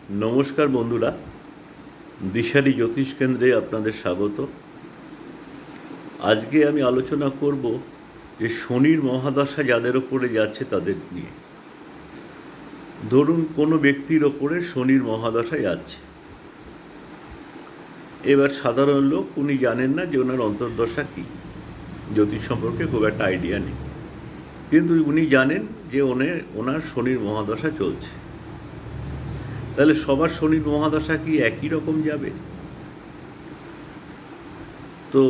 নমস্কার বন্ধুরা, দিশারি জ্যোতিষ কেন্দ্রে আপনাদের স্বাগত। আজকে আমি আলোচনা করব যে শনির মহাদশা যাদের ওপরে যাচ্ছে তাদের নিয়ে। ধরুন কোনো ব্যক্তির ওপরে শনির মহাদশা যাচ্ছে, এবার সাধারণ লোক উনি জানেন না যে ওনার অন্তর্দশা কী, জ্যোতিষ সম্পর্কে খুব একটা আইডিয়া নেই, কিন্তু উনি জানেন যে ওনার শনির মহাদশা চলছে। তাহলে সবার শনির মহাদশা কি একই রকম যাবে? তো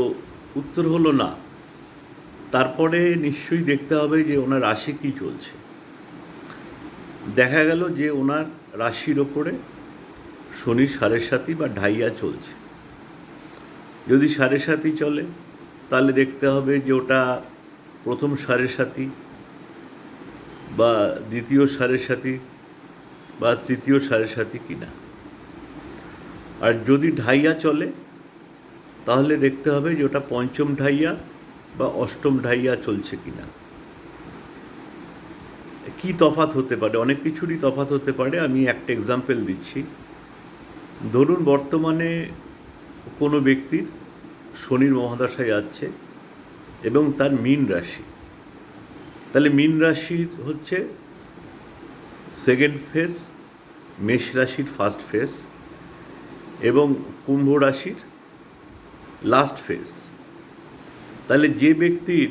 উত্তর হলো না। তারপরে নিশ্চয়ই দেখতে হবে যে ওনার রাশি কী চলছে। দেখা গেল যে ওনার রাশির ওপরে শনির সাড়ে সাতি বা ঢাইয়া চলছে। যদি সাড়ে সাতি চলে তাহলে দেখতে হবে যে ওটা প্রথম সাড়ে সাতি বা দ্বিতীয় সাড়ে সাতি বা তৃতীয় সাড়ে সাতি কিনা। আর যদি ঢাইয়া চলে তাহলে দেখতে হবে যে ওটা পঞ্চম ঢাইয়া বা অষ্টম ঢাইয়া চলছে কিনা। কি তফাৎ হতে পারে? অনেক কিছুরই তফাৎ হতে পারে। আমি একটা এক্সাম্পল দিচ্ছি। ধরুন বর্তমানে কোনো ব্যক্তির শনির মহাদশায় যাচ্ছে এবং তার মীন রাশি। তাহলে মীন রাশির হচ্ছে সেকেন্ড ফেজ, মেষ রাশির ফার্স্ট ফেজ এবং কুম্ভ রাশির লাস্ট ফেজ। তাহলে যে ব্যক্তির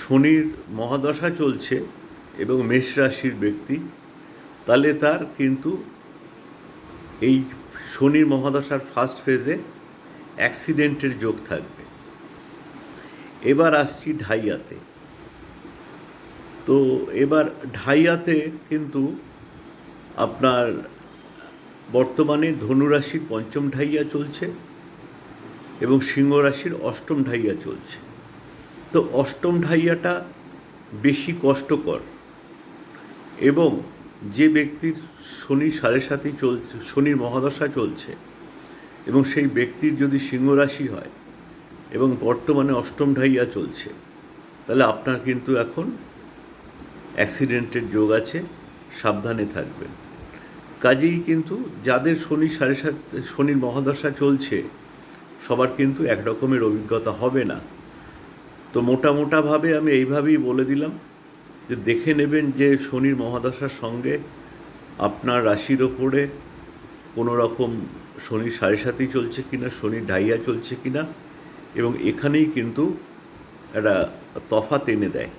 শনির মহাদশা চলছে এবং মেষ রাশির ব্যক্তি, তাহলে তার কিন্তু এই শনির মহাদশার ফার্স্ট ফেজে অ্যাক্সিডেন্টের যোগ থাকবে। এবার আসছি ঢাইয়াতে। তো এবার ঢাইয়াতে কিন্তু আপনার বর্তমানে ধনুরাশির পঞ্চম ঢাইয়া চলছে এবং সিংহ রাশির অষ্টম ঢাইয়া চলছে। তো অষ্টম ঢাইয়াটা বেশি কষ্টকর, এবং যে ব্যক্তির শনির সাড়ে সাতি চলছে, শনির মহাদশা চলছে এবং সেই ব্যক্তির যদি সিংহ রাশি হয় এবং বর্তমানে অষ্টম ঢাইয়া চলছে, তাহলে আপনার কিন্তু এখন অ্যাক্সিডেন্টের যোগ আছে, সাবধানে থাকবেন। কাজেই কিন্তু যাদের শনির মহাদশা চলছে সবার কিন্তু একরকমের অভিজ্ঞতা হবে না। তো মোটাভাবে আমি এইভাবেই বলে দিলাম যে দেখে নেবেন যে শনির মহাদশার সঙ্গে আপনার রাশির ওপরে কোনো রকম শনির সাড়ে সাতি চলছে কিনা, শনির ঢাইয়া চলছে কিনা, এবং এখানেই কিন্তু একটা তফাৎ এনে দেয়।